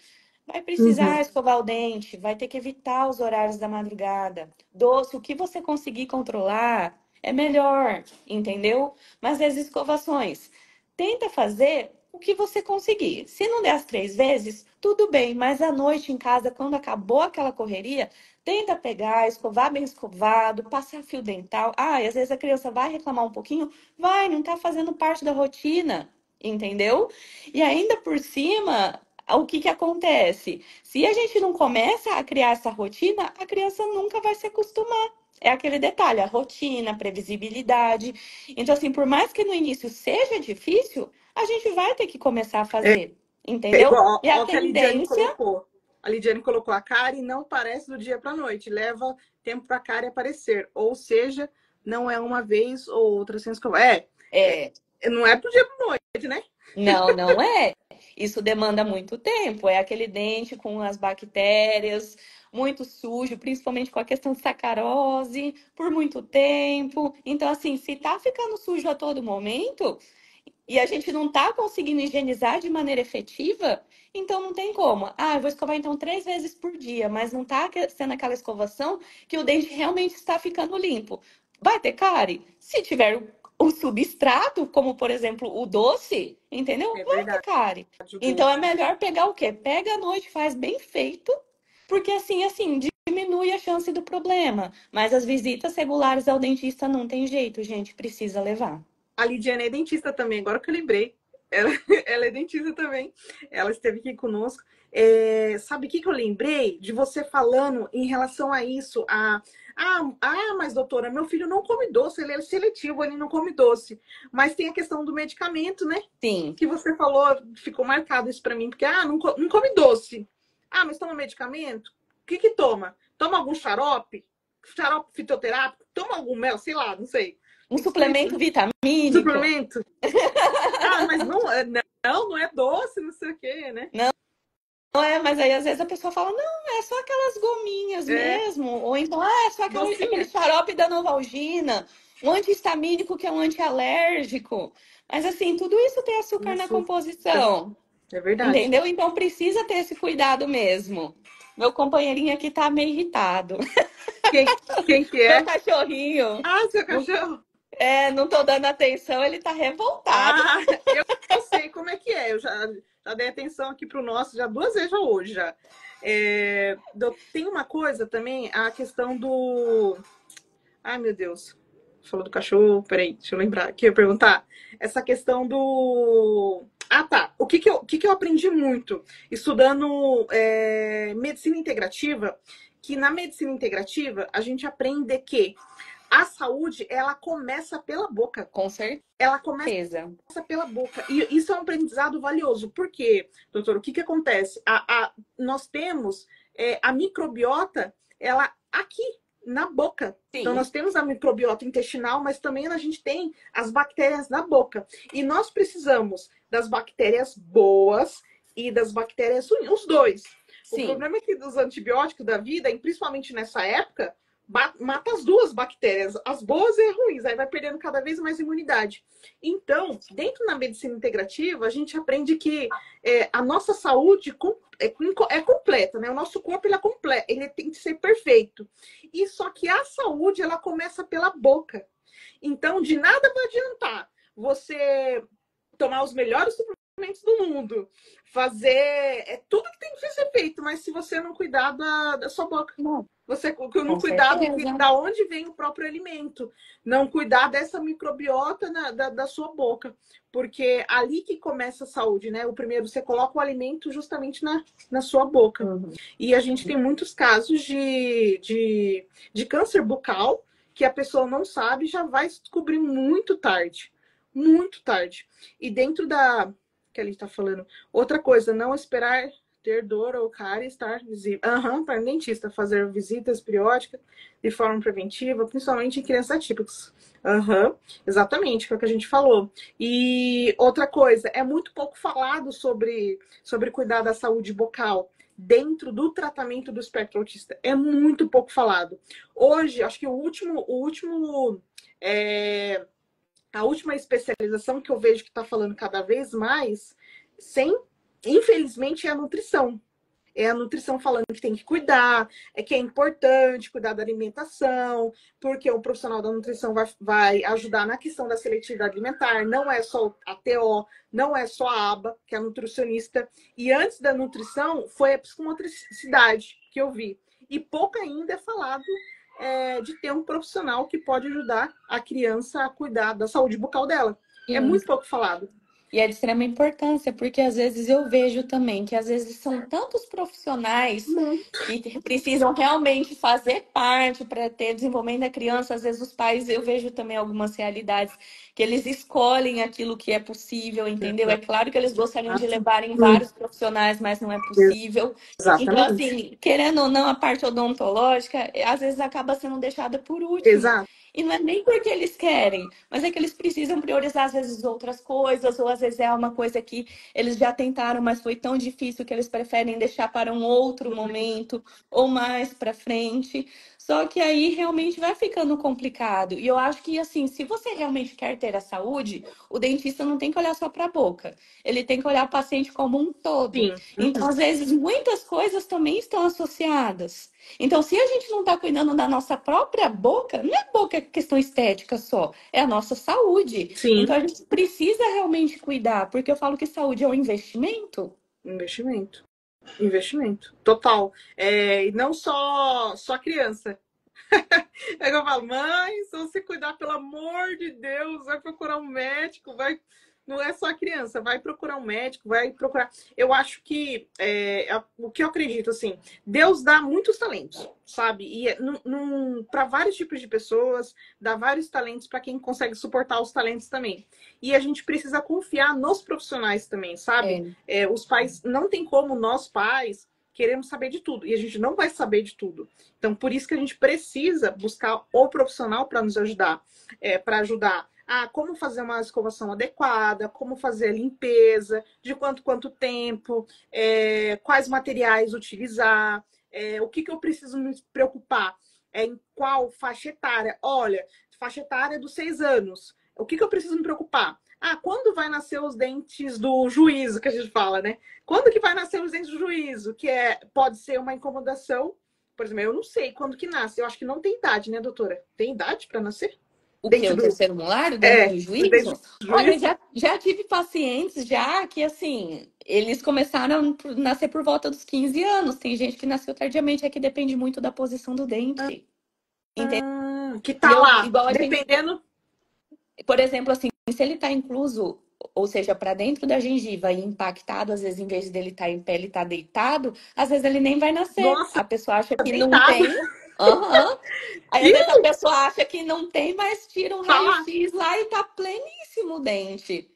Vai uhum, precisar escovar o dente, vai ter que evitar os horários da madrugada. Doce, o que você conseguir controlar é melhor, entendeu? Mas as escovações, tenta fazer o que você conseguir. Se não der as 3 vezes, tudo bem, mas à noite em casa, quando acabou aquela correria, tenta pegar, escovar bem escovado, passar fio dental. Ah, e às vezes a criança vai reclamar um pouquinho, vai, não tá fazendo parte da rotina, entendeu? E ainda por cima, o que que acontece? Se a gente não começa a criar essa rotina, a criança nunca vai se acostumar. É aquele detalhe, a rotina, a previsibilidade. Então, assim, por mais que no início seja difícil, a gente vai ter que começar a fazer, É entendeu? igual E a ao que a Lidiane tendência colocou. A Lidiane colocou a cárie não aparece do dia para a noite, leva tempo para a cárie aparecer. Ou seja, não é uma vez ou outra sem escovar. é, Não é pro dia para noite, né? não, não é. Isso demanda muito tempo. É aquele dente com as bactérias, muito sujo, principalmente com a questão de sacarose, por muito tempo. Então, assim, se tá ficando sujo a todo momento e a gente não tá conseguindo higienizar de maneira efetiva, então não tem como. Ah, eu vou escovar então 3 vezes por dia, mas não tá sendo aquela escovação que o dente realmente está ficando limpo. Vai ter cárie? Se tiver o substrato, como por exemplo o doce, entendeu? É Vai ter verdade, cárie. o Então é doce. melhor pegar o quê? Pega à noite, faz bem feito, porque assim, diminui a chance do problema. Mas as visitas regulares ao dentista não tem jeito, gente, precisa levar. A Lidiane é dentista também, agora que eu lembrei. Ela, ela é dentista também. Ela esteve aqui conosco. Sabe o que eu lembrei de você falando em relação a isso? Mas doutora, meu filho não come doce, ele é seletivo, ele não come doce. Mas tem a questão do medicamento, né? Sim. Que você falou, ficou marcado isso para mim, porque não come doce. Mas toma medicamento? O que toma? Toma algum xarope? Xarope fitoterápico? Toma algum mel? Sei lá, não sei. Um Explica. suplemento vitamínico? Suplemento? Mas não é doce, não sei o quê, né? Não é, mas aí às vezes a pessoa fala, não, é só aquelas gominhas É, mesmo. Ou então, é só aquele docinha. xarope da Novalgina, um anti-histamínico que é um antialérgico. Mas assim, tudo isso tem açúcar na Isso. composição, É verdade. entendeu? Então precisa ter esse cuidado mesmo. Meu companheirinho aqui tá meio irritado. Quem que Meu é? cachorrinho, Seu não, cachorro. não tô dando atenção, ele tá revoltado. Ah, eu sei como é que é. Eu já dei atenção aqui pro nosso, já 2 vezes já hoje já. Tem uma coisa também, a questão do. Ai, meu Deus. Falou do cachorro. Peraí, deixa eu lembrar. Que eu ia perguntar. Essa questão do. Tá. O que eu aprendi muito estudando medicina integrativa? Que na medicina integrativa a gente aprende que a saúde ela começa pela boca. Com Ela começa certeza. pela boca. E isso é um aprendizado valioso. Por quê, doutor? O que acontece? Nós temos a microbiota, ela aqui na boca. Então, Sim, nós temos a microbiota intestinal, mas também a gente tem as bactérias na boca. E nós precisamos das bactérias boas e das bactérias ruins, os dois. O sim. problema é que dos antibióticos da vida, e principalmente nessa época, mata as duas bactérias, as boas e as ruins, aí vai perdendo cada vez mais imunidade. Então, dentro da medicina integrativa, a gente aprende que a nossa saúde é completa, né? O nosso corpo ele é completo, ele tem que ser perfeito. E só que a saúde ela começa pela boca. Então, de nada vai adiantar você tomar os melhores suplementos do mundo, fazer tudo que tem que ser feito, mas se você não cuidar da sua boca, Bom, você não com cuidar certeza. da onde vem o próprio alimento, não cuidar dessa microbiota da sua boca, porque ali que começa a saúde, né? O primeiro, você coloca o alimento justamente na sua boca. Uhum. E a gente tem muitos casos de câncer bucal que a pessoa não sabe e já vai descobrir muito tarde. Muito tarde. E dentro da que ele está falando, outra coisa, não esperar ter dor ou cárie estar visível. Para o dentista, fazer visitas periódicas de forma preventiva, principalmente em crianças atípicas. Exatamente, que é o que a gente falou. E outra coisa, é muito pouco falado sobre cuidar da saúde bucal dentro do tratamento do espectro autista. É muito pouco falado. Hoje, acho que a última especialização que eu vejo que está falando cada vez mais, infelizmente, é a nutrição. É a nutrição falando que tem que cuidar, que é importante cuidar da alimentação, porque o profissional da nutrição vai ajudar na questão da seletividade alimentar, não é só a TO, não é só a ABA, que é a nutricionista. E antes da nutrição, foi a psicomotricidade que eu vi. E pouco ainda é falado de ter um profissional que pode ajudar a criança a cuidar da saúde bucal dela. É Sim. muito pouco falado. E é de extrema importância, porque às vezes eu vejo também que às vezes são tantos profissionais que precisam realmente fazer parte para ter desenvolvimento da criança. Às vezes os pais, eu vejo também algumas realidades que eles escolhem aquilo que é possível, entendeu? É claro que eles gostariam de levarem vários profissionais, mas não é possível. Então, Exatamente. assim, querendo ou não, a parte odontológica às vezes acaba sendo deixada por último. Exato. E não é nem porque eles querem, mas é que eles precisam priorizar, às vezes, outras coisas, ou às vezes é uma coisa que eles já tentaram, mas foi tão difícil que eles preferem deixar para um outro momento, ou mais para frente. Só que aí realmente vai ficando complicado. E eu acho que, assim, se você realmente quer ter a saúde, o dentista não tem que olhar só para a boca. Ele tem que olhar o paciente como um todo. Sim. Então, às vezes, muitas coisas também estão associadas. Então, se a gente não está cuidando da nossa própria boca, não é boca questão estética só, é a nossa saúde. Sim. Então, a gente precisa realmente cuidar, porque eu falo que saúde é um investimento. Investimento. Investimento. Total. E não só criança. É que eu falo, mãe, se você cuidar, pelo amor de Deus, vai procurar um médico, vai Não é só a criança, vai procurar um médico, vai procurar. Eu acho que o que eu acredito, assim, Deus dá muitos talentos, sabe? E para vários tipos de pessoas, dá vários talentos para quem consegue suportar os talentos também. E a gente precisa confiar nos profissionais também, sabe? É, Os pais, não tem como nós pais queremos saber de tudo, e a gente não vai saber de tudo. Então, por isso que a gente precisa buscar o profissional para nos ajudar, para ajudar como fazer uma escovação adequada, como fazer a limpeza, de quanto tempo, quais materiais utilizar, o que eu preciso me preocupar, em qual faixa etária. Olha, faixa etária dos 6 anos. O que eu preciso me preocupar? Quando vai nascer os dentes do juízo, que a gente fala, né? Quando que vai nascer os dentes do juízo? Que pode ser uma incomodação. Por exemplo, eu não sei quando que nasce. Eu acho que não tem idade, né, doutora? Tem idade para nascer? o que? Dente O do. terceiro molar, o dente do O dente juízo? do Olha, juízo. já tive pacientes já que, assim, eles começaram a nascer por volta dos 15 anos. Tem gente que nasceu tardiamente, é que depende muito da posição do dente. Entendeu? Que tá lá, Igual a gente, dependendo. por exemplo, assim, se ele tá incluso, ou seja, para dentro da gengiva e impactado, às vezes, em vez dele estar em pé, ele tá deitado, às vezes ele nem vai nascer. Nossa, A pessoa acha que não deitado. tem. Aham. Aí, às vezes, Ih, a pessoa acha que não tem, mas tira um tá lá. raio-x lá e tá pleníssimo o dente.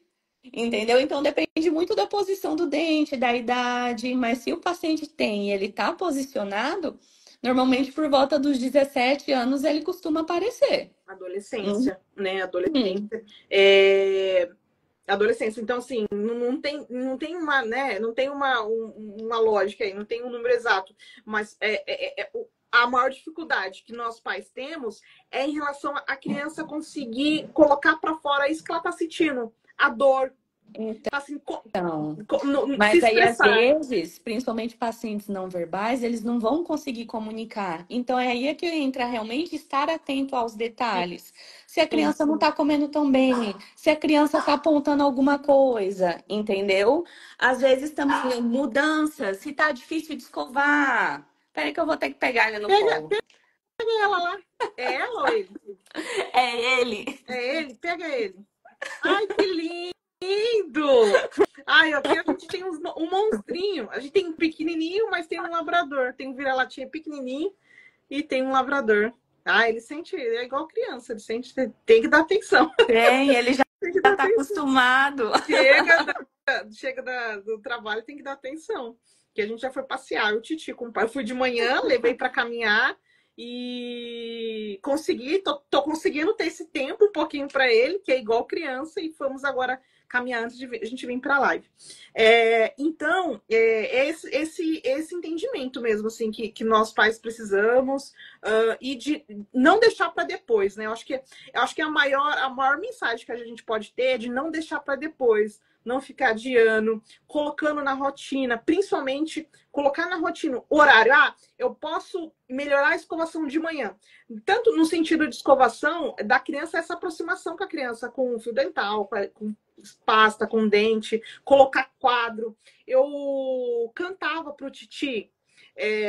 Entendeu? Então depende muito da posição do dente, da idade, mas se o paciente tem e ele tá posicionado, normalmente por volta dos 17 anos ele costuma aparecer. Uhum. Adolescência, né? Adolescência. É, adolescência. Então, assim, não tem uma, né? Não tem uma lógica aí, não tem um número exato. Mas a maior dificuldade que nós pais temos é em relação à criança conseguir colocar para fora isso que ela tá sentindo. A dor, tá assim, Então, se mas aí, às expressar. vezes, principalmente pacientes não verbais, eles não vão conseguir comunicar. Então, é aí que entra realmente estar atento aos detalhes. Se a criança não está comendo tão bem, se a criança está apontando alguma coisa, entendeu? Às vezes também mudanças, se está difícil de escovar. Peraí que eu vou ter que pegar ele no Pega, colo. pega ela lá. É ela ou ele? É ele. É ele? Pega ele. Ai, que lindo! Ai, aqui a gente tem um monstrinho. A gente tem um pequenininho, mas tem um labrador. Tem um vira-latinha pequenininho e tem um labrador. Ele sente, é igual criança, ele sente, tem que dar atenção. Tem, ele já Tem que dar está atenção. acostumado. Chega do trabalho, tem que dar atenção. Que a gente já foi passear, o Titi com o pai. Eu fui de manhã, levei para caminhar e consegui, tô conseguindo ter esse tempo um pouquinho para ele, que é igual criança, e fomos agora caminhar antes de a gente vir para a live. Então, esse entendimento mesmo, assim, que nós pais precisamos, e de não deixar para depois, né? Eu acho que a maior mensagem que a gente pode ter é de não deixar para depois, não ficar adiando, colocando na rotina, principalmente colocar na rotina horário. Eu posso melhorar a escovação de manhã. Tanto no sentido de escovação, da criança, essa aproximação com a criança, com fio dental, com pasta, com dente, colocar quadro. Eu cantava pro Titi.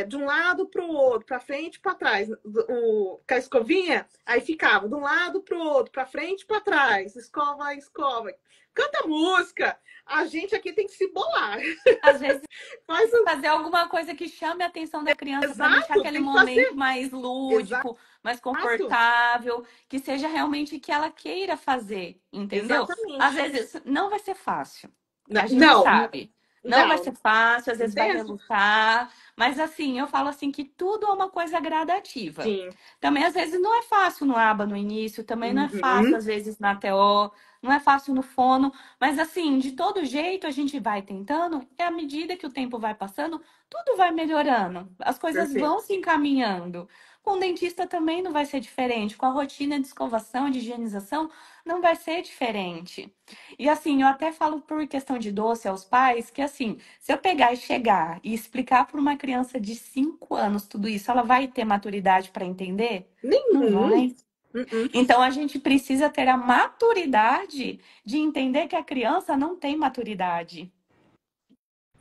De um lado para o outro, para frente e para trás, com a escovinha, aí ficava de um lado para o outro, para frente e para trás, escova, escova, canta música. A gente aqui tem que se bolar. Às vezes Faz fazer alguma coisa que chame a atenção da criança para deixar exato, aquele tem que fazer momento mais exato, lúdico, mais confortável, que seja realmente o que ela queira fazer, entendeu? Às exatamente. vezes não vai ser fácil. A gente Não, sabe. Não vai ser não, fácil, às não vezes tem vai essa. relutar, mas assim, eu falo assim que tudo é uma coisa gradativa. Sim. Também às vezes não é fácil no aba no início, também não é fácil Uhum. às vezes na TO, não é fácil no fono, mas assim, de todo jeito a gente vai tentando, e à medida que o tempo vai passando, tudo vai melhorando, as coisas vão Perfeito. se encaminhando. Com o dentista também não vai ser diferente, com a rotina de escovação, de higienização, não vai ser diferente. E assim, eu até falo por questão de doce aos pais, que assim, se eu pegar e chegar e explicar para uma criança de 5 anos tudo isso, ela vai ter maturidade para entender? Não Nenhum. vai. Uhum. Então a gente precisa ter a maturidade de entender que a criança não tem maturidade.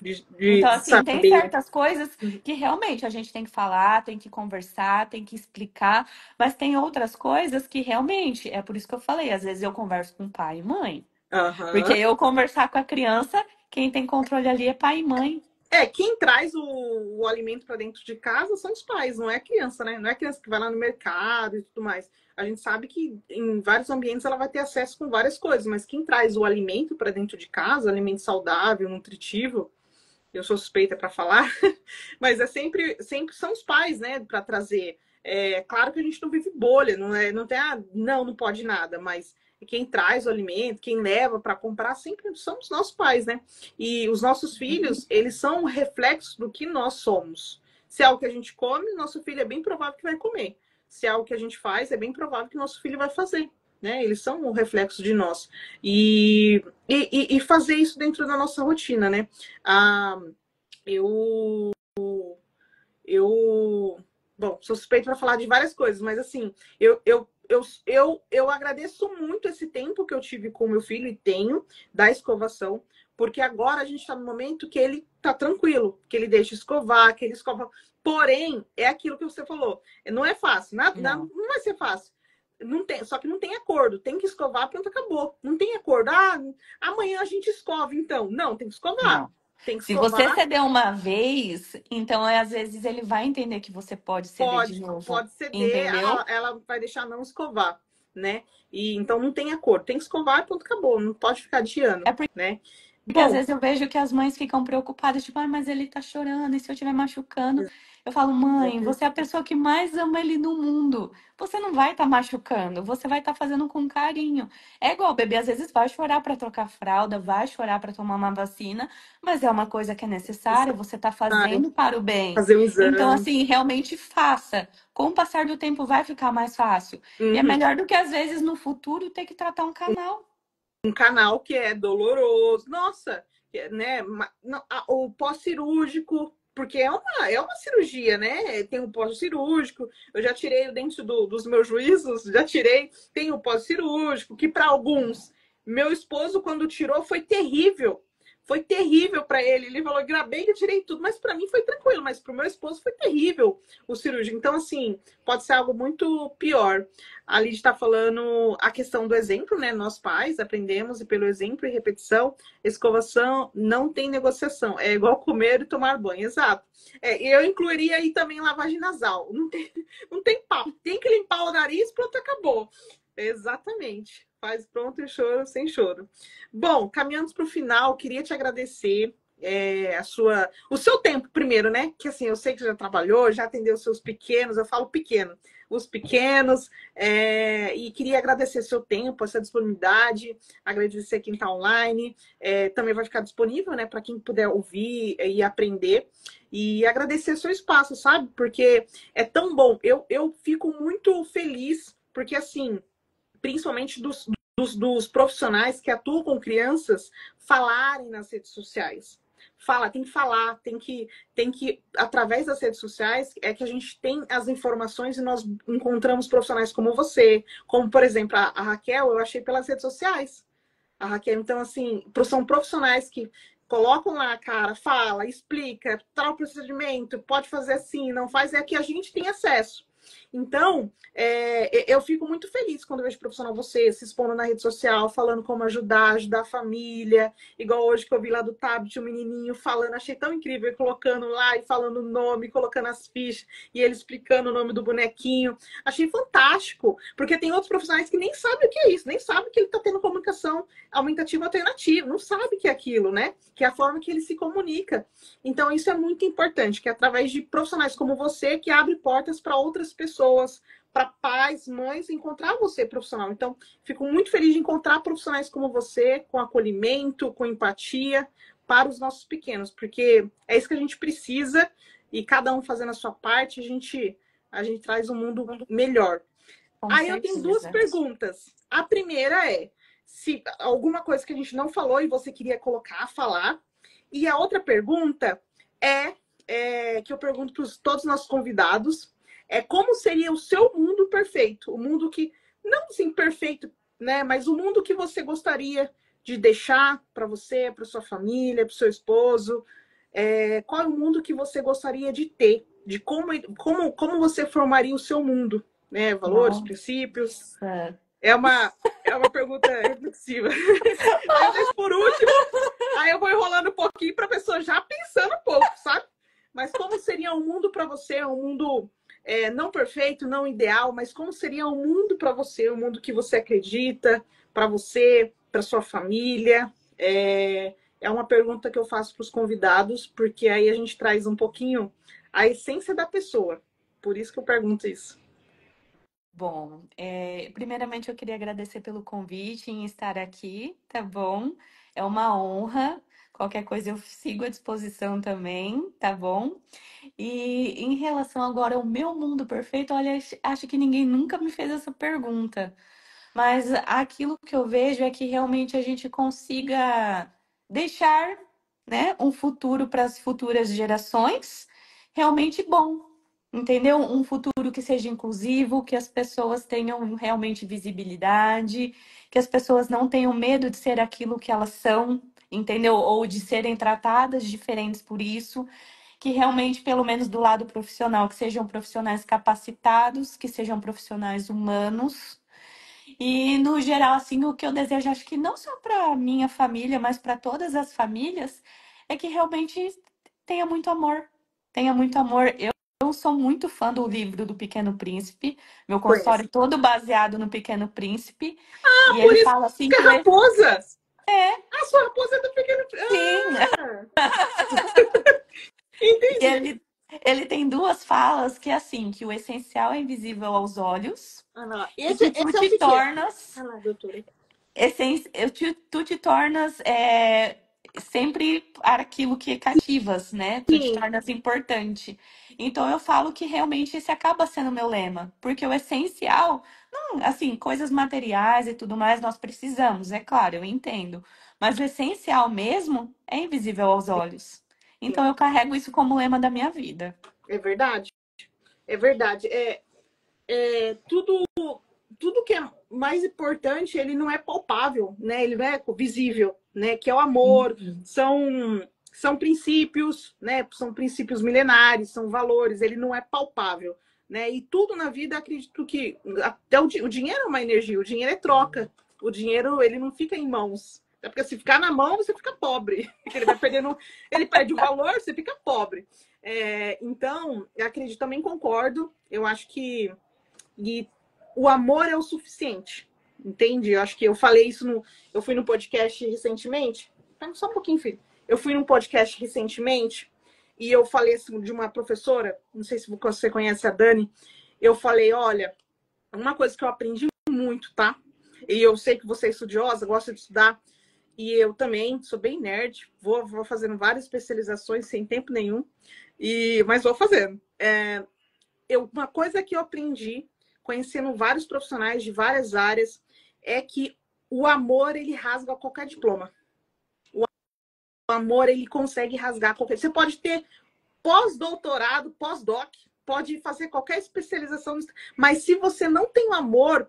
Então, De assim, tem saber. certas coisas que realmente a gente tem que falar, tem que conversar, tem que explicar, mas tem outras coisas que realmente, é por isso que eu falei, às vezes eu converso com pai e mãe. Porque Aham. eu conversar com a criança, quem tem controle ali é pai e mãe. Quem traz o alimento para dentro de casa são os pais, não é a criança, né? Não é a criança que vai lá no mercado e tudo mais. A gente sabe que em vários ambientes ela vai ter acesso com várias coisas, mas quem traz o alimento para dentro de casa, alimento saudável, nutritivo, eu sou suspeita para falar, mas é sempre são os pais, né, para trazer. É claro que a gente não vive bolha, não tem, não pode nada, mas quem traz o alimento, quem leva para comprar, sempre são os nossos pais, né? E os nossos filhos, eles são um reflexo do que nós somos. Se é algo que a gente come, nosso filho é bem provável que vai comer. Se é algo que a gente faz, é bem provável que nosso filho vai fazer. Né? Eles são um reflexo de nós. E fazer isso dentro da nossa rotina, né? Ah, eu, eu, bom, sou suspeita para falar de várias coisas, mas assim, eu agradeço muito esse tempo que eu tive com meu filho e tenho da escovação, porque agora a gente está no momento que ele tá tranquilo, que ele deixa escovar, que ele escova. Porém, é aquilo que você falou, não é fácil, Não, não vai ser fácil. Não tem, só que não tem acordo, tem que escovar, pronto, acabou. Não tem acordo. Amanhã a gente escova, então. Não, tem que escovar. não. Tem que Se você escovar. ceder uma vez, então às vezes ele vai entender que você pode ceder de novo, Pode ceder, entendeu? ela vai deixar não escovar, né? E então não tem acordo, tem que escovar, pronto, acabou, não pode ficar adiando, É né? porque às Bom, vezes eu vejo que as mães ficam preocupadas, tipo, mas ele tá chorando, e se eu estiver machucando? Eu falo, mãe, você é a pessoa que mais ama ele no mundo. Você não vai estar machucando, você vai estar fazendo com carinho. É igual, o bebê às vezes vai chorar para trocar fralda, vai chorar para tomar uma vacina, mas é uma coisa que é necessária, você tá necessário fazendo para o bem. fazer o Então, exame. assim, realmente faça. Com o passar do tempo vai ficar mais fácil. E é Uhum. melhor do que às vezes no futuro ter que tratar um canal. Um canal que é doloroso, nossa, né? O pós-cirúrgico, porque é uma cirurgia, né? Tem o pós-cirúrgico, eu já tirei o dente dos meus juízos, já tirei, tem o pós-cirúrgico, que para alguns, meu esposo, quando tirou, foi terrível. Foi terrível para ele. Ele falou: gravei que eu tirei tudo, mas para mim foi tranquilo, mas para o meu esposo foi terrível o cirúrgico. Então, assim, pode ser algo muito pior. A Lid está falando a questão do exemplo, né? Nós pais aprendemos e pelo exemplo e repetição, escovação não tem negociação. É igual comer e tomar banho, exato. Eu incluiria aí também lavagem nasal. Não tem papo. Tem que limpar o nariz, pronto, acabou. Exatamente. Faz pronto e choro sem choro. Bom, caminhando para o final, queria te agradecer o seu tempo primeiro, né? Que assim, eu sei que você já trabalhou, já atendeu os seus pequenos, eu falo pequeno, os pequenos, e queria agradecer seu tempo, essa disponibilidade, agradecer quem está online, também vai ficar disponível, né, para quem puder ouvir e aprender, e agradecer seu espaço, sabe? Porque é tão bom, eu fico muito feliz, porque assim, principalmente dos profissionais que atuam com crianças, falarem nas redes sociais. Tem que falar, tem que, através das redes sociais, é que a gente tem as informações e nós encontramos profissionais como você, como, por exemplo, a Raquel, eu achei pelas redes sociais. A Raquel, então, assim, são profissionais que colocam lá a cara, fala, explica, tal procedimento, pode fazer assim, não faz, é que a gente tem acesso. Então, eu fico muito feliz quando eu vejo profissional você se expondo na rede social, falando como ajudar a família. Igual hoje que eu vi lá do tablet, o menininho falando, achei tão incrível, colocando lá e falando o nome, colocando as fichas, e ele explicando o nome do bonequinho. Achei fantástico, porque tem outros profissionais que nem sabem o que é isso, nem sabem que ele está tendo comunicação aumentativa alternativa, não sabe que é aquilo, né? Que é a forma que ele se comunica. Então, isso é muito importante, que é através de profissionais como você que abre portas para outras pessoas, para pais, mães, encontrar você profissional. Então, fico muito feliz de encontrar profissionais como você, com acolhimento, com empatia, para os nossos pequenos, porque é isso que a gente precisa e cada um fazendo a sua parte, a gente traz um mundo melhor. Com Aí eu tenho duas certeza. perguntas. A primeira é se alguma coisa que a gente não falou e você queria colocar, falar. E a outra pergunta que eu pergunto para todos os nossos convidados como seria o seu mundo perfeito? O mundo que, não assim perfeito, né? Mas o mundo que você gostaria de deixar para você, para sua família, para o seu esposo. Qual é o mundo que você gostaria de ter? De como você formaria o seu mundo? Né? Valores, princípios. Nossa. é uma pergunta reflexiva. Aí eu deixo por último, aí eu vou enrolando um pouquinho para a pessoa já pensando um pouco, sabe? Mas como seria um mundo para você? Um mundo não perfeito, não ideal, mas como seria um mundo para você? Um mundo que você acredita, para você, para sua família? É uma pergunta que eu faço para os convidados, porque aí a gente traz um pouquinho a essência da pessoa. Por isso que eu pergunto isso. Bom, primeiramente eu queria agradecer pelo convite em estar aqui, tá bom? É uma honra. Qualquer coisa eu sigo à disposição também, tá bom? E em relação agora ao meu mundo perfeito, olha, acho que ninguém nunca me fez essa pergunta. Mas aquilo que eu vejo é que realmente a gente consiga deixar, né, um futuro para as futuras gerações realmente bom, entendeu? Um futuro que seja inclusivo, que as pessoas tenham realmente visibilidade, que as pessoas não tenham medo de ser aquilo que elas são, entendeu? Ou de serem tratadas diferentes por isso. Que realmente, pelo menos do lado profissional, que sejam profissionais capacitados, que sejam profissionais humanos, e no geral, assim, o que eu desejo, acho que não só para minha família, mas para todas as famílias, é que realmente tenha muito amor. Tenha muito amor. Eu sou muito fã do livro do Pequeno Príncipe. Meu consultório Conheço. é todo baseado no Pequeno Príncipe. Ah, E por ele isso fala assim que que a raposa. é, A sua raposa é do pequeno. sim. Ah, E entendi. ele tem duas falas que é assim, que o essencial é invisível aos olhos Ah, não. e que tu Esse é o te pequeno. Ah tornas lá, doutora. tu te tornas sempre para aquilo que cativas, né? Tu te Sim, tornas importante. Então eu falo que realmente esse acaba sendo o meu lema, porque o essencial, não, assim, coisas materiais e tudo mais nós precisamos, é claro, eu entendo, mas o essencial mesmo é invisível aos olhos. sim. Então eu carrego isso como lema da minha vida. É verdade. É verdade. Tudo, tudo que é mais importante, ele não é palpável, né? Ele não é visível, né? Que é o amor, são princípios, né? São princípios milenares, são valores, ele não é palpável, né? E tudo na vida, acredito que até o dinheiro é uma energia, o dinheiro é troca. O dinheiro, ele não fica em mãos. É porque se ficar na mão, você fica pobre. Ele vai perdendo, ele perde o valor, você fica pobre. Então, eu acredito, também concordo. Eu acho que e o amor é o suficiente. Entende? Eu acho que eu falei isso eu fui no podcast recentemente. Só um pouquinho, filho. Eu fui num podcast recentemente e eu falei assim, de uma professora, não sei se você conhece a Dani. Eu falei, olha, uma coisa que eu aprendi muito, tá? E eu sei que você é estudiosa, gosta de estudar, e eu também sou bem nerd, vou fazendo várias especializações sem tempo nenhum, mas vou fazendo. Uma coisa que eu aprendi conhecendo vários profissionais de várias áreas é que o amor, ele rasga qualquer diploma. O amor, ele consegue rasgar qualquer. Você pode ter pós-doutorado, pós-doc, pode fazer qualquer especialização, mas se você não tem o amor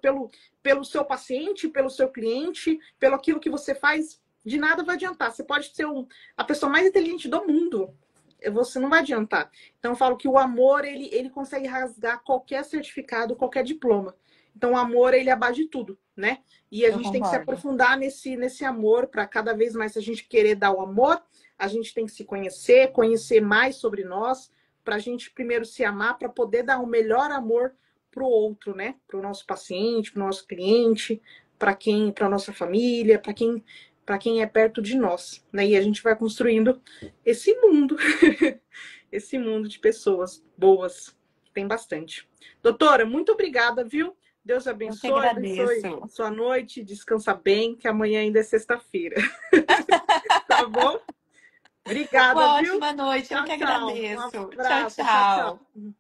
pelo seu paciente, pelo seu cliente, pelo aquilo que você faz, de nada vai adiantar. Você pode ser a pessoa mais inteligente do mundo, você não vai adiantar. Então, eu falo que o amor, ele consegue rasgar qualquer certificado, qualquer diploma. Então, o amor, ele abate tudo, né? E a Eu gente tem que se concordo. aprofundar nesse amor, para cada vez mais, se a gente querer dar o amor, a gente tem que se conhecer mais sobre nós, para a gente primeiro se amar, para poder dar o melhor amor para o outro, né? Para o nosso paciente, para o nosso cliente, para a nossa família, para quem é perto de nós, né? E a gente vai construindo esse mundo, esse mundo de pessoas boas, que tem bastante. Doutora, muito obrigada, viu? Deus Eu que abençoe agradeço. sua noite, descansa bem, que amanhã ainda é sexta-feira. Tá bom? Obrigada, Uma viu? ótima noite, eu Tchau, que tchau. Um agradeço. Tchau, abraço. Tchau, tchau. tchau.